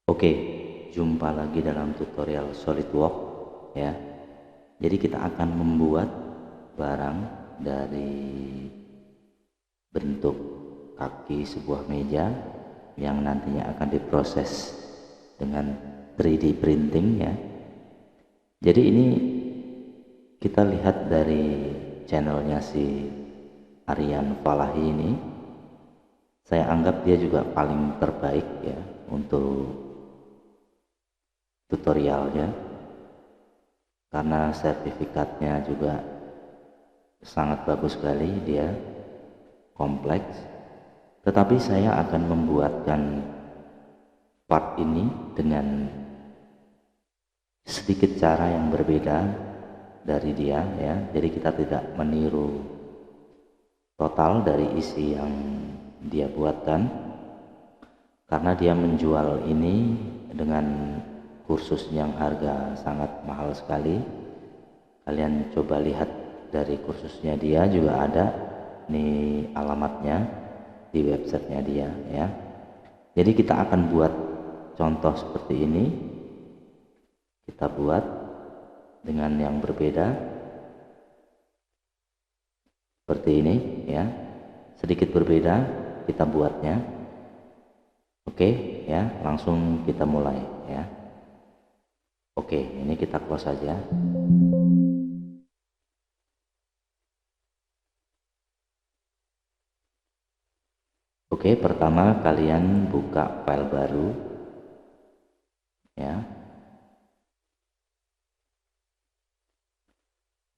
Oke, jumpa lagi dalam tutorial SolidWorks ya. Jadi kita akan membuat barang dari bentuk kaki sebuah meja yang nantinya akan diproses dengan 3D printing ya. Jadi ini kita lihat dari channelnya si Aryan Falahi ini. Saya anggap dia juga paling terbaik ya untuk tutorialnya, karena sertifikatnya juga sangat bagus sekali, dia kompleks. Tetapi saya akan membuatkan part ini dengan sedikit cara yang berbeda dari dia ya. Jadi kita tidak meniru total dari isi yang dia buatkan, karena dia menjual ini dengan kursus yang harga sangat mahal sekali. Kalian coba lihat dari kursusnya dia juga ada nih alamatnya di websitenya dia ya. Jadi kita akan buat contoh seperti ini, kita buat dengan yang berbeda seperti ini ya, sedikit berbeda kita buatnya. Oke ya, langsung kita mulai ya. Oke, ini kita close saja. Oke, pertama kalian buka file baru ya.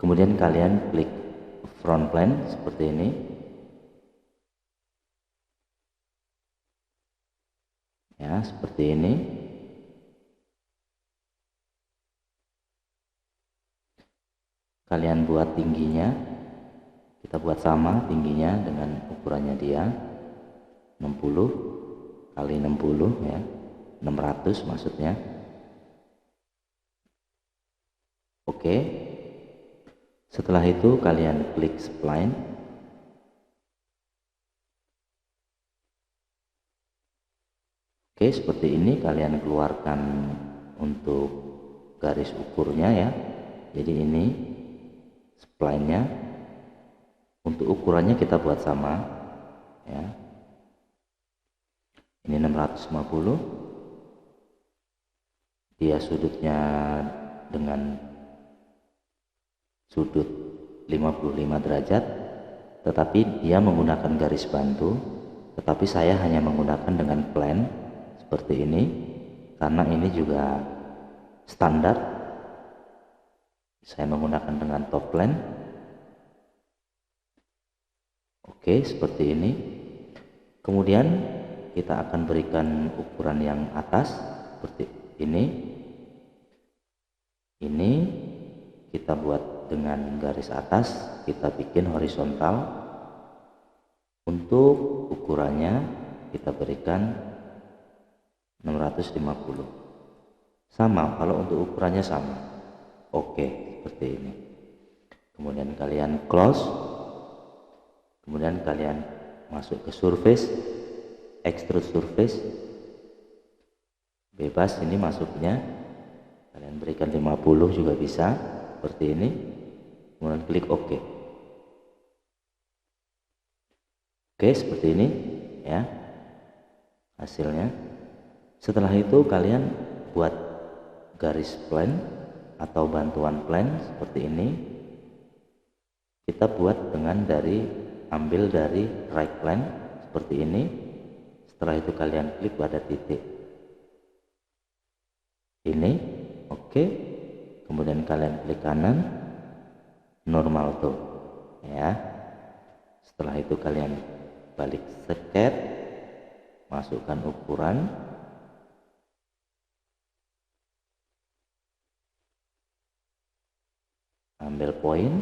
Kemudian kalian klik front plan seperti ini. Ya, seperti ini. Kalian buat tingginya, kita buat sama tingginya dengan ukurannya dia, 60 kali 60 ya, 600 maksudnya. Oke, setelah itu kalian klik spline. Oke, seperti ini kalian keluarkan untuk garis ukurnya ya. Jadi ini spline-nya, untuk ukurannya kita buat sama ya. Ini 650, dia sudutnya dengan sudut 55 derajat, tetapi dia menggunakan garis bantu, tetapi saya hanya menggunakan dengan plan seperti ini karena ini juga standar. Saya menggunakan dengan top plan. Oke, seperti ini. Kemudian kita akan berikan ukuran yang atas seperti ini. Ini kita buat dengan garis atas, kita bikin horizontal. Untuk ukurannya kita berikan 650. Sama, kalau untuk ukurannya sama. Oke, seperti ini. Kemudian kalian close. Kemudian kalian masuk ke surface, extrude surface. Bebas ini masuknya. Kalian berikan 50 juga bisa, seperti ini. Kemudian klik OK. Oke, seperti ini ya hasilnya. Setelah itu kalian buat garis plan atau bantuan plan seperti ini. Kita buat dengan ambil dari right plan seperti ini. Setelah itu kalian klik pada titik ini. Oke, kemudian kalian klik kanan, normal tuh ya. Setelah itu kalian balik seket, masukkan ukuran, ambil poin,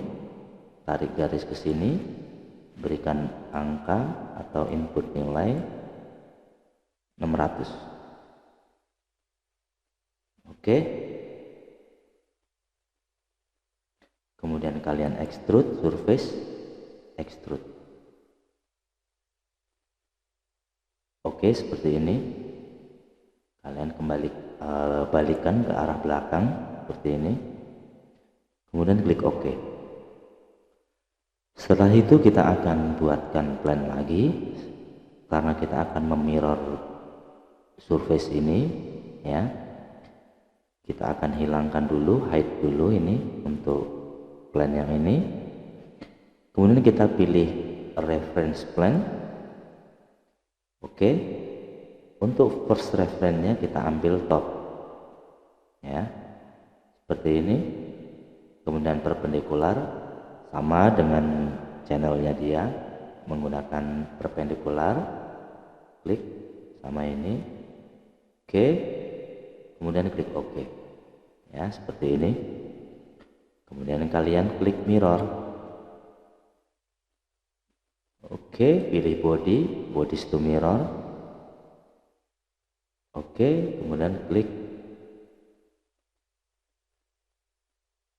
tarik garis ke sini, berikan angka atau input nilai 600. Oke, kemudian kalian extrude surface, extrude. Oke, seperti ini. kalian kembali balikkan ke arah belakang seperti ini, kemudian klik OK. Setelah itu kita akan buatkan plan lagi, karena kita akan memirror surface ini ya. Kita akan hilangkan dulu, hide dulu ini untuk plan yang ini, kemudian kita pilih reference plan. Oke, untuk first reference-nya kita ambil top ya, seperti ini, kemudian perpendikular sama dengan channelnya dia, menggunakan perpendikular, klik sama ini. Oke, kemudian klik OK ya, seperti ini. Kemudian kalian klik mirror. Oke, pilih body to mirror. Oke, kemudian klik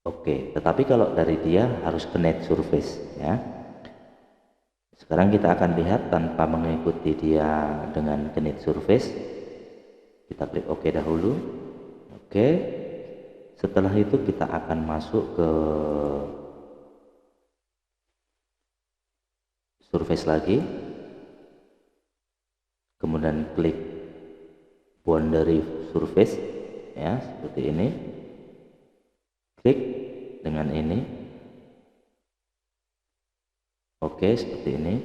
OK. Tetapi kalau dari dia harus ke net surface ya. Sekarang kita akan lihat tanpa mengikuti dia dengan ke net surface. Kita klik OK dahulu. Oke, setelah itu kita akan masuk ke surface lagi, kemudian klik boundary surface ya, seperti ini, klik dengan ini. Oke, seperti ini.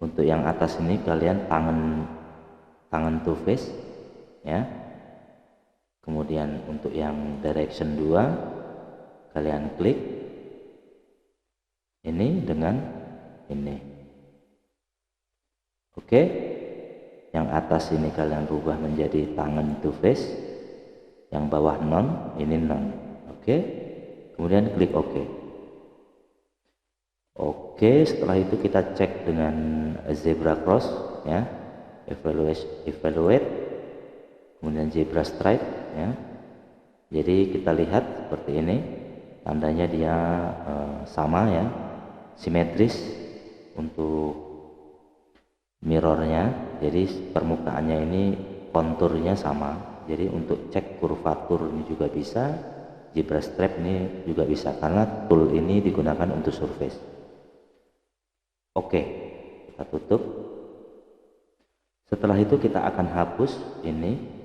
Untuk yang atas ini kalian tangan to face ya. Kemudian untuk yang direction 2 kalian klik ini dengan ini. Oke, yang atas ini kalian rubah menjadi tangan to face, yang bawah non, ini non. Oke, kemudian klik OK. Oke, setelah itu kita cek dengan zebra cross ya, evaluate, kemudian zebra stripe ya. Jadi kita lihat seperti ini, tandanya dia sama ya, simetris untuk mirrornya. Jadi permukaannya ini konturnya sama. Jadi untuk cek kurvatur ini juga bisa, zebra stripe ini juga bisa, karena tool ini digunakan untuk surface. Oke, kita tutup. Setelah itu kita akan hapus ini.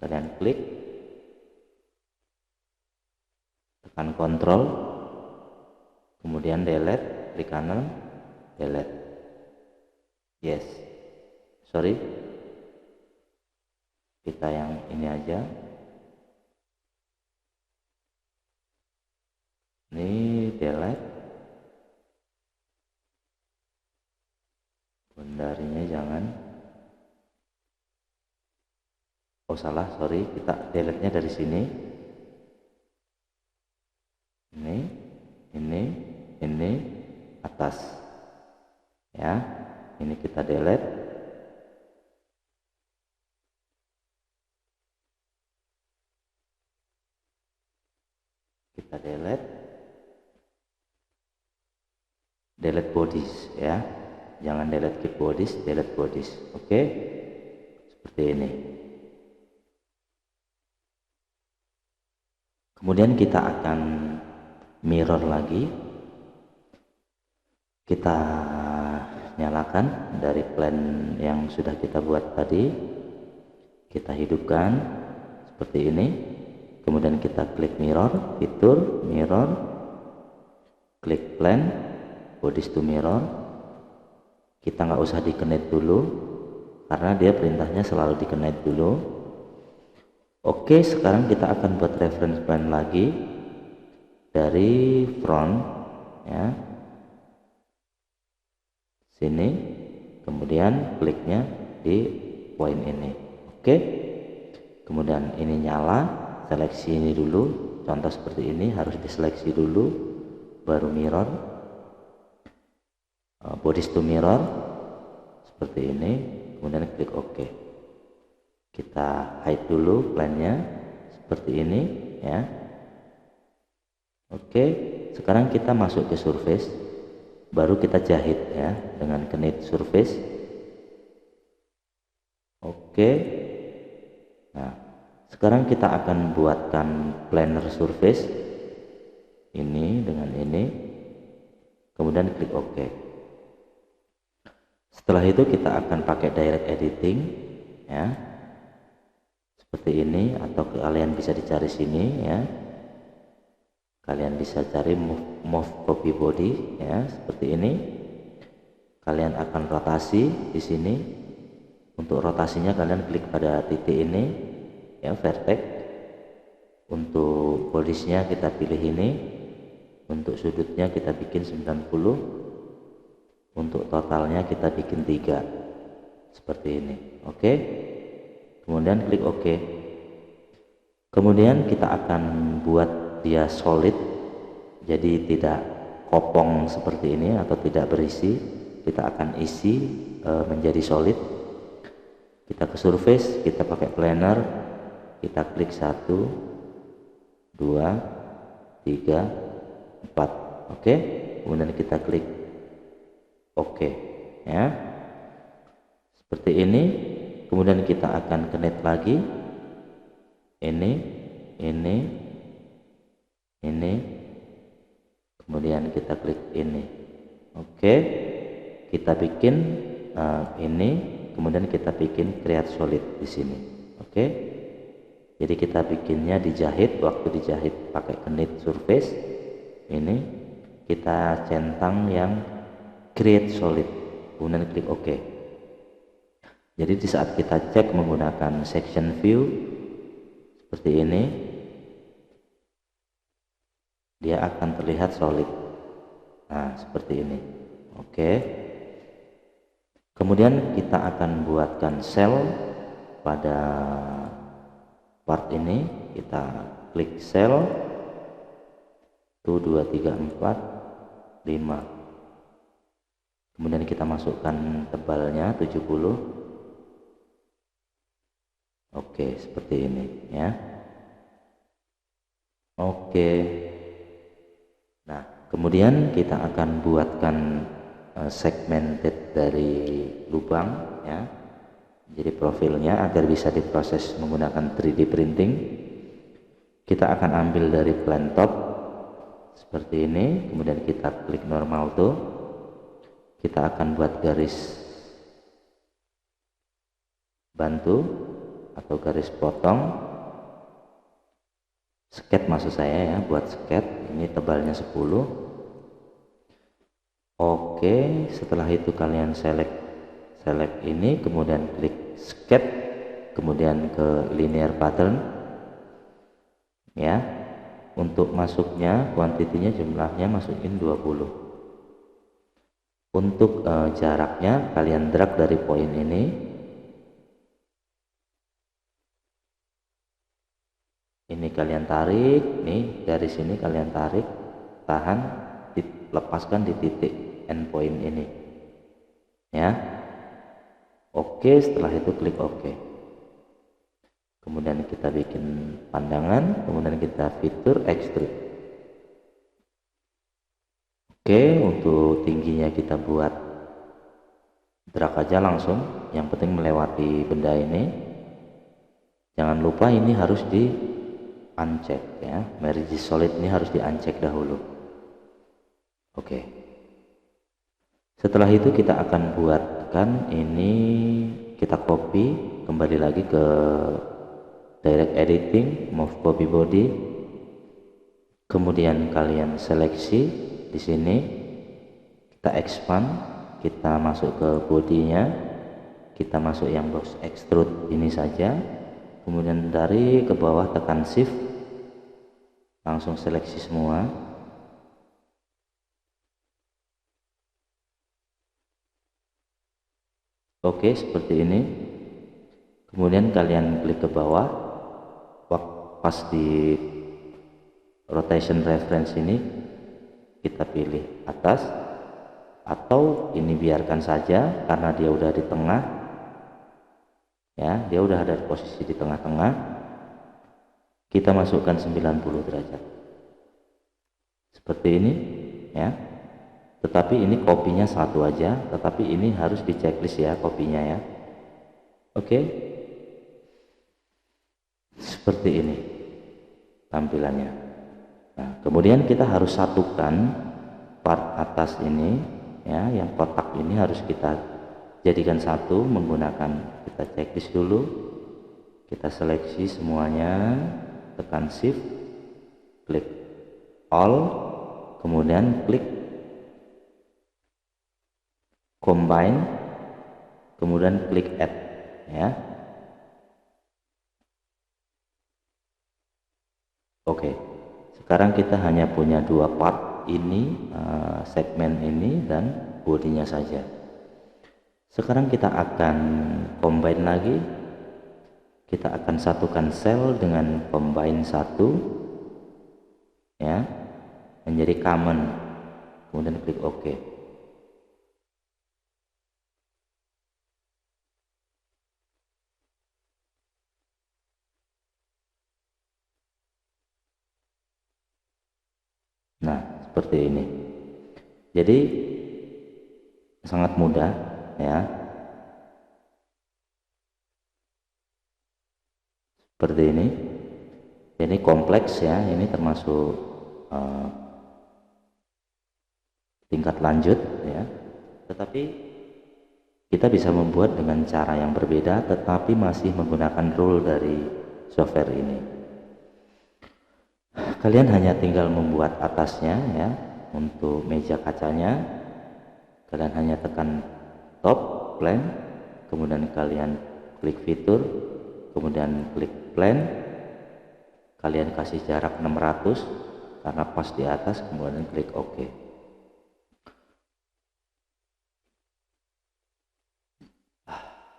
Kalian klik, tekan Ctrl, kemudian delete, klik kanan, delete. Yes, sorry, kita yang ini aja. Ini delete, boundary-nya jangan. Oh salah, sorry, kita delete-nya dari sini. Ini atas ya. Ini kita delete. Kita delete bodies ya. Jangan delete keep bodies, delete bodies. Oke. Seperti ini. Kemudian kita akan mirror lagi. Kita nyalakan dari plan yang sudah kita buat tadi, kita hidupkan seperti ini. Kemudian kita klik mirror, fitur mirror, klik plan, bodies to mirror. Kita nggak usah di-connect dulu karena dia perintahnya selalu di-connect dulu. Oke, sekarang kita akan buat reference plan lagi dari front ya, sini, kemudian kliknya di poin ini. Oke, kemudian ini nyala, seleksi ini dulu, contoh seperti ini harus diseleksi dulu, baru mirror, bodies to mirror seperti ini, kemudian klik OK. Kita hide dulu plannya seperti ini ya. Oke, sekarang kita masuk ke surface, baru kita jahit ya dengan knit surface. Oke, Sekarang kita akan buatkan planar surface ini dengan ini, kemudian klik OK. Setelah itu kita akan pakai direct editing ya, seperti ini, atau kalian bisa dicari sini ya, kalian bisa cari move copy body ya, seperti ini. Kalian akan rotasi di sini. Untuk rotasinya kalian klik pada titik ini ya, vertex. Untuk bodiesnya kita pilih ini. Untuk sudutnya kita bikin 90. Untuk totalnya kita bikin 3 seperti ini. Oke, kemudian klik OK. Kemudian kita akan buat dia solid, jadi tidak kopong seperti ini atau tidak berisi. Kita akan isi menjadi solid. Kita ke surface, kita pakai planar, kita klik 1 2 3 4. Oke, kemudian kita klik OK ya, seperti ini. Kemudian kita akan connect lagi ini, kemudian kita klik ini. Oke, kita bikin ini, kemudian kita bikin create solid di sini. Oke, jadi kita bikinnya dijahit. Waktu dijahit pakai knit surface ini, kita centang yang create solid, kemudian klik OK. Jadi di saat kita cek menggunakan section view seperti ini, dia akan terlihat solid. Nah, seperti ini. Oke. Kemudian kita akan buatkan cell pada part ini. Kita klik cell 1 2 3 4 5. Kemudian kita masukkan tebalnya 70. Oke, seperti ini ya. Oke. Nah, kemudian kita akan buatkan segmented dari lubang ya. Jadi profilnya agar bisa diproses menggunakan 3D printing. Kita akan ambil dari plan top seperti ini, kemudian kita klik normal tuh. Kita akan buat garis bantu atau garis potong, sket maksud saya ya, buat sket. Ini tebalnya 10. Oke, setelah itu kalian select ini, kemudian klik sket, kemudian ke linear pattern ya. Untuk masuknya kuantitinya, jumlahnya masukin 20. Untuk jaraknya kalian drag dari poin ini. Ini kalian tarik, nih dari sini kalian tarik, tahan, lepaskan di titik endpoint ini ya. Oke, setelah itu klik OK. Kemudian kita bikin pandangan, kemudian kita fitur extrude. Oke, untuk tingginya kita buat drag aja langsung, yang penting melewati benda ini. Jangan lupa ini harus di uncheck ya, merge solid ini harus di uncheck dahulu. Oke, setelah itu kita akan buatkan ini, kita copy kembali lagi ke direct editing, move copy body, kemudian kalian seleksi di sini, kita expand, kita masuk ke bodinya, kita masuk yang box extrude ini saja, kemudian dari ke bawah tekan shift, langsung seleksi semua. Oke, seperti ini. Kemudian kalian klik ke bawah, pas di rotation reference ini kita pilih atas, atau ini biarkan saja karena dia udah di tengah ya, dia udah ada posisi di tengah-tengah. Kita masukkan 90 derajat seperti ini ya. Tetapi ini kopinya satu aja, tetapi ini harus di checklist ya kopinya ya. Oke. seperti ini tampilannya. Nah, kemudian kita harus satukan part atas ini ya, yang kotak ini harus kita jadikan satu menggunakan, kita checklist dulu, kita seleksi semuanya, tekan shift, klik all, kemudian klik combine, kemudian klik add ya. Oke, sekarang kita hanya punya dua part ini, segmen ini dan bodinya saja. Sekarang kita akan combine lagi, kita akan satukan sel dengan combine satu ya, menjadi common, kemudian klik OK. Nah, seperti ini. Jadi sangat mudah ya. Seperti ini. Ini kompleks ya, ini termasuk tingkat lanjut ya. Tetapi kita bisa membuat dengan cara yang berbeda tetapi masih menggunakan rule dari software ini. Kalian hanya tinggal membuat atasnya ya, untuk meja kacanya kalian hanya tekan top plan, kemudian kalian klik fitur, kemudian klik plan, kalian kasih jarak 600 karena pas di atas, kemudian klik OK.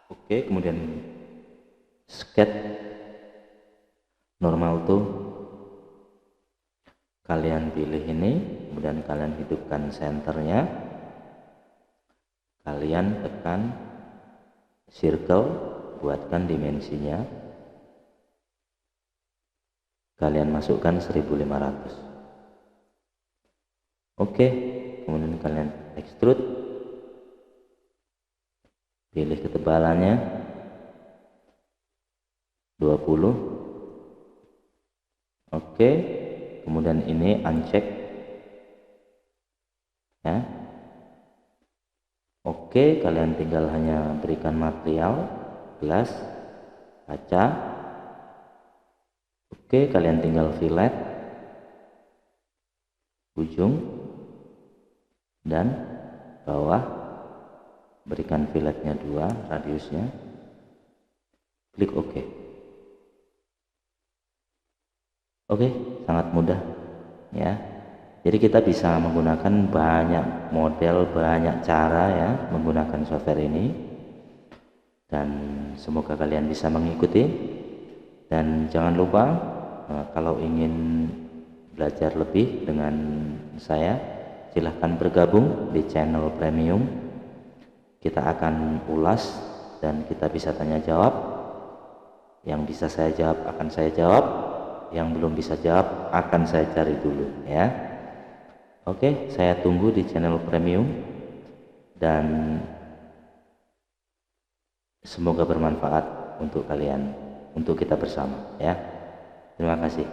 Oke, kemudian sketch normal tuh kalian pilih ini, kemudian kalian hidupkan senternya, kalian tekan circle, buatkan dimensinya, kalian masukkan 1500. Oke, kemudian kalian extrude, pilih ketebalannya 20. Oke, kemudian ini uncheck ya. Oke, kalian tinggal hanya berikan material gelas, kaca. Oke, kalian tinggal fillet ujung dan bawah, berikan filletnya 2 radiusnya, klik OK. Oke, sangat mudah ya. Jadi kita bisa menggunakan banyak model, banyak cara ya menggunakan software ini, dan semoga kalian bisa mengikuti. Dan jangan lupa kalau ingin belajar lebih dengan saya, silahkan bergabung di channel premium. Kita akan ulas dan kita bisa tanya jawab. Yang bisa saya jawab akan saya jawab, yang belum bisa jawab akan saya cari dulu ya. Oke, saya tunggu di channel premium dan semoga bermanfaat untuk kalian, untuk kita bersama ya. Terima kasih.